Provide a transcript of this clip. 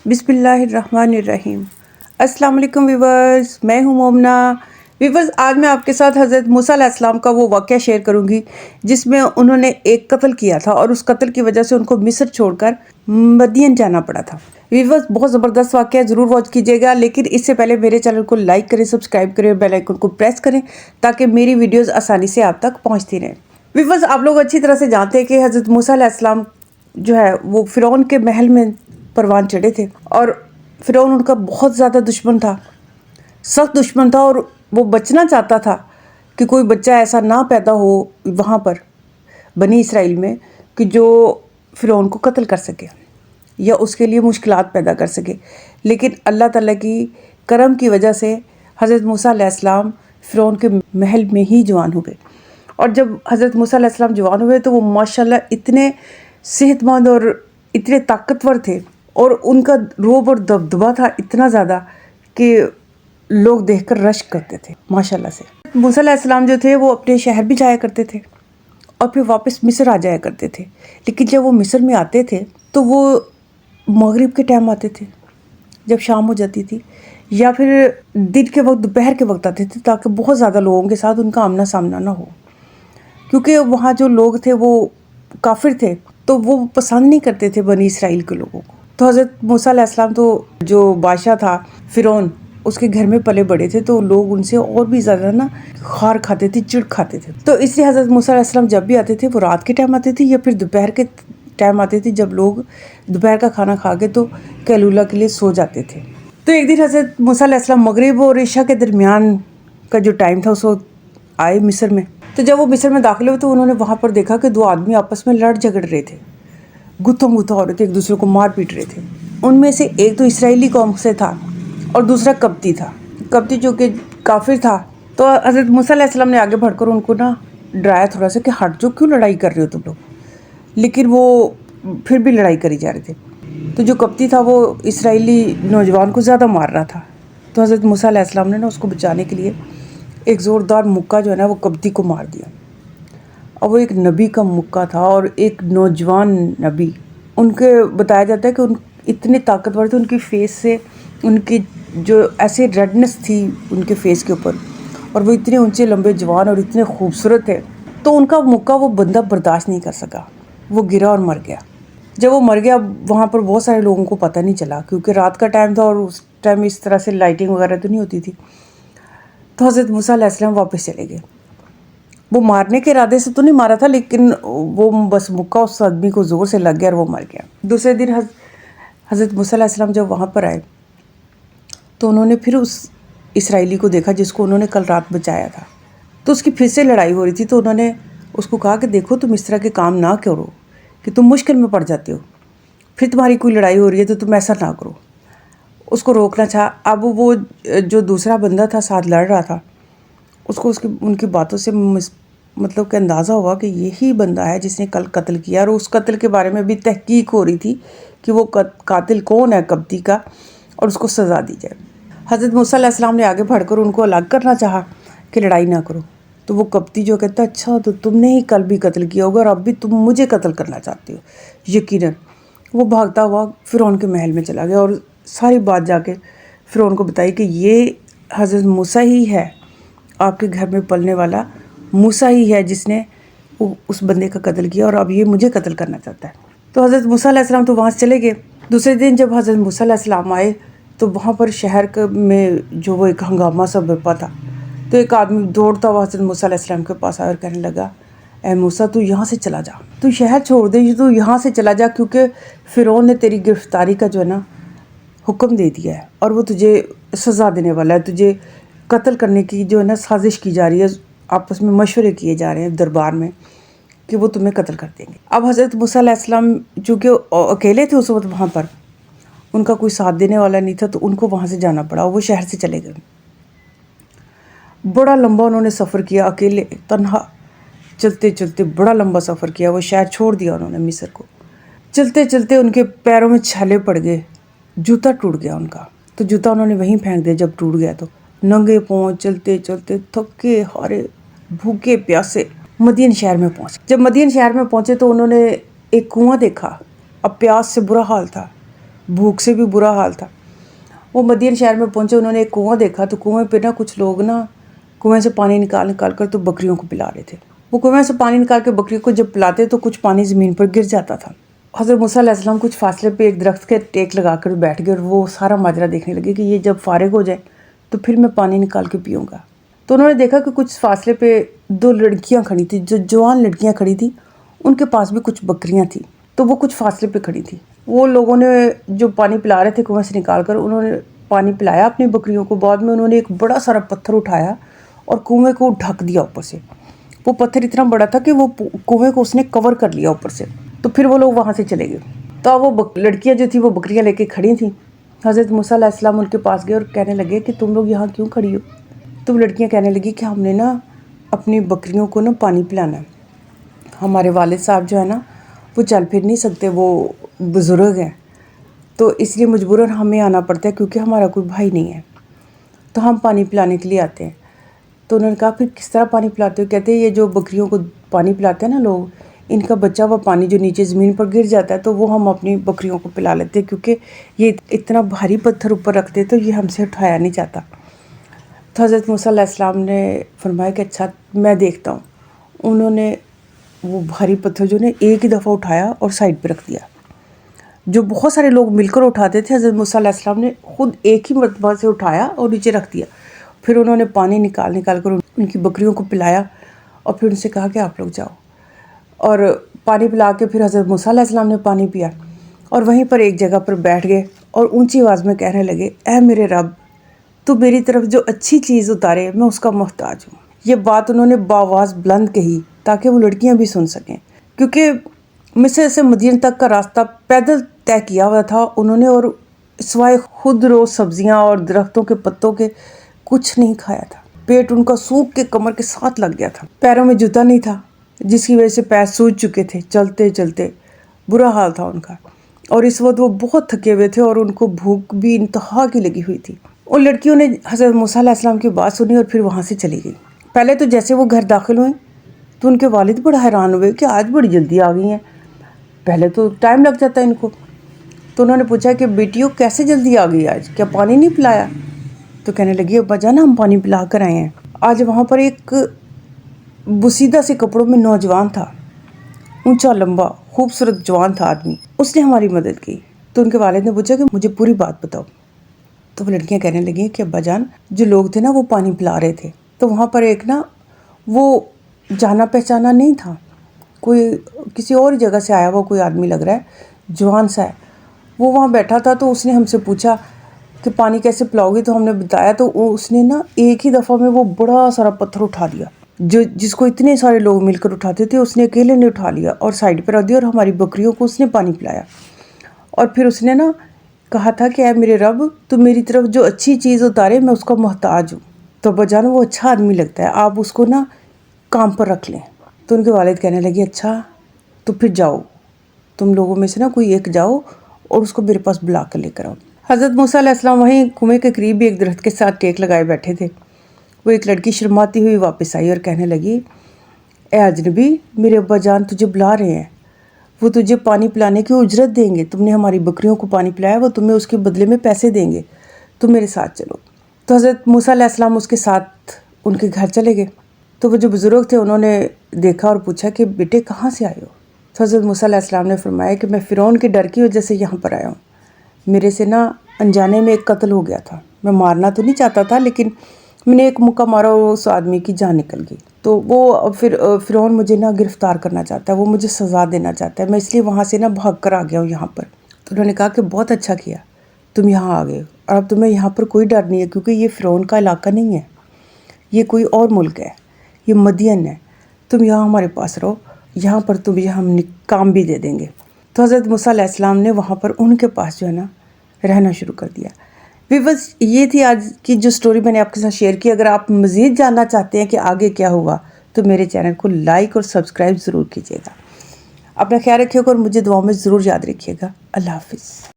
बिस्मिल्लाहिर्रहमानिर्रहीम। अस्सलाम वालेकुम व्यूवर्स, मैं हूं मोमना। व्यूवर्स, आज मैं आपके साथ हज़रत मूसा अलैहिस्सलाम का वो वाक़या शेयर करूंगी जिसमें उन्होंने एक कत्ल किया था और उस कत्ल की वजह से उनको मिस्र छोड़कर मदीन जाना पड़ा था। व्यूवर्स, बहुत ज़बरदस्त वाक़या, ज़रूर वॉच कीजिएगा। लेकिन इससे पहले मेरे चैनल को लाइक करें, सब्सक्राइब करें, बेल आइकन को प्रेस करें ताकि मेरी वीडियोज़ आसानी से आप तक पहुँचती रहें। व्यूवर्स, आप लोग अच्छी तरह से जानते हैं कि हज़रत मूसा अलैहिस्सलाम जो है वो फ़िरौन के महल में परवान चढ़े थे और फ़िरौन उनका बहुत ज़्यादा दुश्मन था, सख्त दुश्मन था। और वो बचना चाहता था कि कोई बच्चा ऐसा ना पैदा हो वहाँ पर बनी इसराइल में कि जो फ़िरौन को कत्ल कर सके या उसके लिए मुश्किलात पैदा कर सके। लेकिन अल्लाह ताला की करम की वजह से हज़रत मूसा अलैहिस्सलाम फ़िरौन के महल में ही जवान हुए। और जब हज़रत मूसा अलैहिस्सलाम जवान हुए तो वो माशाल्लाह इतने सेहतमंद और इतने ताकतवर थे और उनका रोब और दबदबा था इतना ज़्यादा कि लोग देखकर रश्क करते थे माशाल्लाह से। मूसा अलैहिस्सलाम जो थे वो अपने शहर भी जाया करते थे और फिर वापस मिस्र आ जाया करते थे। लेकिन जब वो मिस्र में आते थे तो वो मगरिब के टाइम आते थे, जब शाम हो जाती थी, या फिर दिन के वक्त, दोपहर के वक्त आते थे, ताकि बहुत ज़्यादा लोगों के साथ उनका आमना सामना ना हो। क्योंकि वहाँ जो लोग थे वो काफिर थे, तो वो पसंद नहीं करते थे बनी इसराइल के लोगों को। तो हज़रत मूसा अलैहिस्सलाम तो जो बादशाह था फ़िरौन, उसके घर में पले बड़े थे, तो लोग उनसे और भी ज़्यादा ना खार खाते थे, चिढ़ खाते थे। तो इसलिए हज़रत मूसा अलैहिस्सलाम जब भी आते थे वो रात के टाइम आते थे या फिर दोपहर के टाइम आते थे, जब लोग दोपहर का खाना खा के तो कैलूला के लिए सो जाते थे। तो एक दिन हज़रत मूसा अलैहिस्सलाम मगरिब और इशा के दरमियान का जो टाइम था उस वक्त आए मिस्र में। तो जब वो मिस्र में दाखिल हुए तो उन्होंने वहाँ पर देखा कि दो आदमी आपस में लड़ झगड़ रहे थे, गुत्थम गुत्था हो रहे थे, एक दूसरे को मार पीट रहे थे। उनमें से एक तो इसराइली कौम से था और दूसरा कप्ती था, कप्ती जो कि काफिर था। तो हज़रत मूसा अलैहिस्सलाम ने आगे बढ़कर उनको ना डराया थोड़ा सा कि हट जो, क्यों लड़ाई कर रहे हो तुम लोग। लेकिन वो फिर भी लड़ाई करी जा रहे थे। तो जो कप्ती था वो इसराइली नौजवान को ज़्यादा मार रहा था। तो हज़रत मूसा अलैहिस्सलाम ने ना उसको बचाने के लिए एक ज़ोरदार मुक्का जो है ना वो कप्ती को मार दिया। और वो एक नबी का मुक्का था और एक नौजवान नबी। उनके बताया जाता है कि उन इतने ताकतवर थे, उनकी फेस से उनकी जो ऐसे रेडनेस थी उनके फेस के ऊपर, और वो इतने ऊंचे लंबे जवान और इतने खूबसूरत थे। तो उनका मुक्का वो बंदा बर्दाश्त नहीं कर सका, वो गिरा और मर गया। जब वो मर गया वहाँ पर बहुत सारे लोगों को पता नहीं चला, क्योंकि रात का टाइम था और उस टाइम इस तरह से लाइटिंग वगैरह तो नहीं होती थी। तो हज़रत मूसा अलैहिस्सलाम वापस चले गए। वो मारने के इरादे से तो नहीं मारा था, लेकिन वो बस मुक्का उस आदमी को ज़ोर से लग गया और वो मर गया। दूसरे दिन हज़रत मूसा अलैहिस्सलाम जब वहाँ पर आए तो उन्होंने फिर उस इसराइली को देखा जिसको उन्होंने कल रात बचाया था। तो उसकी फिर से लड़ाई हो रही थी। तो उन्होंने उसको कहा कि देखो, तुम इस तरह के काम ना करो कि तुम मुश्किल में पड़ जाते हो, फिर तुम्हारी कोई लड़ाई हो रही है तो तुम ऐसा ना करो। उसको रोकना चाहा। अब वो जो दूसरा बंदा था साथ लड़ रहा था, उसको उनकी बातों से मतलब कि अंदाज़ा हुआ कि यही बंदा है जिसने कल कत्ल किया। और उस कत्ल के बारे में भी तहकीक हो रही थी कि वो कातिल कौन है कप्ती का और उसको सज़ा दी जाए। हज़रत मूसा अलैहिस्सलाम ने आगे बढ़कर उनको अलग करना चाहा कि लड़ाई ना करो। तो वो कप्ती जो कहता, अच्छा तो तुमने ही कल भी कत्ल किया होगा और अब भी तुम मुझे कत्ल करना चाहते हो यकीनन। वो भागता हुआ फ़िरौन के महल में चला गया और सारी बात जाके फ़िरौन को बताई कि ये हज़रत मूसा ही है, आपके घर में पलने वाला मूसा ही है जिसने उस बंदे का कत्ल किया और अब ये मुझे कत्ल करना चाहता है। तो हज़रत मूसा अलैहिस्सलाम तो वहाँ से चले गए। दूसरे दिन जब हज़रत मूसा अलैहिस्सलाम आए तो वहाँ पर शहर में जो वो एक हंगामा सा बरपा था। तो एक आदमी दौड़ता हुआ हज़रत मूसा अलैहिस्सलाम के पास आया और कहने लगा, ए मूसा, तू यहाँ से चला जा, तू शहर छोड़ दे, तू यहाँ से चला जा, क्योंकि फ़िरौन ने तेरी गिरफ्तारी का जो है ना हुक्म दे दिया है और वो तुझे सज़ा देने वाला है। तुझे कत्ल करने की जो है ना साजिश की जा रही है, आपस में मशवरे किए जा रहे हैं दरबार में कि वो तुम्हें कत्ल कर देंगे। अब हज़रत मूसा अलैहिस्सलाम चूँकि अकेले थे उस वक्त वहाँ पर, उनका कोई साथ देने वाला नहीं था, तो उनको वहाँ से जाना पड़ा। वो शहर से चले गए। बड़ा लंबा उन्होंने सफ़र किया, अकेले तन्हा चलते चलते बड़ा लंबा सफ़र किया। वो शहर छोड़ दिया उन्होंने मिस्र को। चलते चलते उनके पैरों में छाले पड़ गए, जूता टूट गया उनका। तो जूता उन्होंने वहीं फेंक दिया जब टूट गया। तो नंगे पाँव चलते चलते थके हारे भूखे प्यासे मदीन शहर में पहुँचे। जब मदीन शहर में पहुँचे तो उन्होंने एक कुआं देखा। अब प्यास से बुरा हाल था भूख से भी बुरा हाल था। वो मदीन शहर में पहुँचे, उन्होंने एक कुआं देखा, तो कुएं पे ना कुछ लोग ना कुएं से पानी निकाल कर तो बकरियों को पिला रहे थे। वो कुएं से पानी निकाल के बकरियों को जब पिलाते तो कुछ पानी ज़मीन पर गिर जाता था। हज़रत मूसा अलैहिस्सलाम कुछ फासले पे एक दरख्त के टेक लगा कर बैठ गए और वो सारा माजरा देखने लगे कि ये जब फारिग हो जाए तो फिर मैं पानी निकाल के पीऊँगा। तो उन्होंने देखा कि कुछ फासले पे 2 लड़कियाँ खड़ी थी, जो जवान लड़कियाँ खड़ी थी, उनके पास भी कुछ बकरियाँ थी, तो वो कुछ फासले पे खड़ी थी। वो लोगों ने जो पानी पिला रहे थे कुएं से निकाल कर, उन्होंने पानी पिलाया अपनी बकरियों को। बाद में उन्होंने एक बड़ा सारा पत्थर उठाया और कुएं को ढक दिया ऊपर से। वो पत्थर इतना बड़ा था कि वो कुएं को उसने कवर कर लिया ऊपर से। तो फिर वो लोग वहाँ से चले गए। तो वो लड़कियाँ जो थी वो बकरियाँ लेके खड़ी थी। हज़रत मूसा अलैहिस्सलाम उनके पास गए और कहने लगे कि तुम लोग यहाँ क्यों खड़ी हो? तो वो लड़कियाँ कहने लगी कि हमने ना अपनी बकरियों को ना पानी पिलाना है। हमारे वालिद साहब जो है ना वो चल फिर नहीं सकते, वो बुज़ुर्ग हैं, तो इसलिए मजबूरन हमें आना पड़ता है क्योंकि हमारा कोई भाई नहीं है, तो हम पानी पिलाने के लिए आते हैं। तो उन्होंने कहा फिर किस तरह पानी पिलाते हो? कहते हैं ये जो बकरियों को पानी पिलाते हैं ना लोग, इनका बचा हुआ पानी जो नीचे ज़मीन पर गिर जाता है तो वो हम अपनी बकरियों को पिला लेते हैं, क्योंकि ये इतना भारी पत्थर ऊपर रखते तो ये हमसे उठाया नहीं जाता। तो हज़रत मूसा अलैहिस्सलाम ने फरमाया कि अच्छा मैं देखता हूँ। उन्होंने वो भारी पत्थर जो ने एक ही दफ़ा उठाया और साइड पे रख दिया। जो बहुत सारे लोग मिलकर उठाते थे, हज़रत मूसा अलैहिस्सलाम ने खुद एक ही मरतबा से उठाया और नीचे रख दिया। फिर उन्होंने पानी निकाल कर उनकी बकरियों को पिलाया और फिर उनसे कहा कि आप लोग जाओ। और पानी पिला के फिर हज़रत मूसा अलैहिस्सलाम ने पानी पिया और वहीं पर एक जगह पर बैठ गए और ऊंची आवाज़ में कहने लगे, ऐ मेरे रब, तो मेरी तरफ जो अच्छी चीज़ उतारे मैं उसका मोहताज हूँ। ये बात उन्होंने बावाज़ बुलंद कही ताकि वो लड़कियाँ भी सुन सकें, क्योंकि मिस्र से मदीना तक का रास्ता पैदल तय किया हुआ था उन्होंने, और सिवाय खुद रोज़ सब्जियाँ और दरख्तों के पत्तों के कुछ नहीं खाया था। पेट उनका सूख के कमर के साथ लग गया था। पैरों में जूता नहीं था जिसकी वजह से पैर सूज चुके थे। चलते चलते बुरा हाल था उनका, और इस वक्त वो बहुत थके हुए थे और उनको भूख भी इंतहा की लगी हुई थी। उन लड़कियों ने हज़रत मूसा अलैहिस्सलाम की बात सुनी और फिर वहाँ से चली गई। पहले तो जैसे वो घर दाखिल हुए तो उनके वालिद बड़ा हैरान हुए कि आज बड़ी जल्दी आ गई हैं, पहले तो टाइम लग जाता है इनको। तो उन्होंने पूछा कि बेटियों कैसे जल्दी आ गई आज, क्या पानी नहीं पिलाया? तो कहने लगी अब्बा जान हम पानी पिला कर आए हैं। आज वहाँ पर एक बुसीदा से कपड़ों में नौजवान था, ऊंचा लंबा खूबसूरत जवान था आदमी, उसने हमारी मदद की। तो उनके वालिद ने पूछा कि मुझे पूरी बात बताओ। तो वो लड़कियां कहने लगी कि अब्बा जान जो लोग थे ना वो पानी पिला रहे थे, तो वहाँ पर एक ना वो जाना पहचाना नहीं था, कोई किसी और जगह से आया हुआ कोई आदमी लग रहा है, जवान सा है, वो वहाँ बैठा था। तो उसने हमसे पूछा कि पानी कैसे पिलाओगी? तो हमने बताया, तो उसने ना एक ही दफ़ा में वो बड़ा सारा पत्थर उठा लिया, जो जिसको इतने सारे लोग मिलकर उठाते थे उसने अकेले ने उठा लिया और साइड पर रख दिया, और हमारी बकरियों को उसने पानी पिलाया। और फिर उसने ना कहा था कि ऐ मेरे रब, तो मेरी तरफ जो अच्छी चीज़ उतारे मैं उसका मोहताज हूँ। तो बजान वो अच्छा आदमी लगता है, आप उसको ना काम पर रख लें। तो उनके वालिद कहने लगे अच्छा तो फिर जाओ, तुम लोगों में से ना कोई एक जाओ और उसको मेरे पास बुला कर लेकर आओ। हज़रत मूसा अलैहिस्सलाम वहीं कुएं के करीब भी एक दरख्त के साथ टेक लगाए बैठे थे। वो एक लड़की शर्माती हुई वापस आई और कहने लगी, ए अजनबी, मेरे अब्बा जान तुझे बुला रहे हैं, वो तुझे पानी पिलाने की उजरत देंगे। तुमने हमारी बकरियों को पानी पिलाया, वो तुम्हें उसके बदले में पैसे देंगे, तुम मेरे साथ चलो। तो हज़रत मूसा अलैहिस्सलाम उसके साथ उनके घर चले गए। तो वो जो बुज़ुर्ग थे उन्होंने देखा और पूछा कि बेटे कहाँ से आए हो? तो हज़रत मूसा अलैहिस्सलाम ने फरमाया कि मैं फ़िरौन के डर की वजह से यहाँ पर आया हूँ। मेरे से ना अनजाने में एक कत्ल हो गया था, मैं मारना तो नहीं चाहता था, लेकिन मैंने एक मुक्का मारा और उस आदमी की जान निकल गई। तो वो फिर फ़िरौन मुझे ना गिरफ़्तार करना चाहता है, वो मुझे सज़ा देना चाहता है, मैं इसलिए वहाँ से ना भाग कर आ गया हूँ यहाँ पर। तो उन्होंने कहा कि बहुत अच्छा किया तुम यहाँ आ गए हो, और अब तुम्हें यहाँ पर कोई डर नहीं है, क्योंकि ये फ़िरौन का इलाका नहीं है, ये कोई और मुल्क है, ये मदियन है। तुम यहाँ हमारे पास रहो, यहाँ पर तुम्हें हम काम भी दे देंगे। तो हज़रत मूसा अलैहिस्सलाम ने वहाँ पर उनके पास जो है ना रहना शुरू कर दिया। बस ये थी आज की जो स्टोरी मैंने आपके साथ शेयर की। अगर आप मज़ीद जानना चाहते हैं कि आगे क्या हुआ तो मेरे चैनल को लाइक और सब्सक्राइब ज़रूर कीजिएगा। अपना ख्याल रखिएगा और मुझे दुआओं में ज़रूर याद रखिएगा। अल्लाह हाफ़िज़।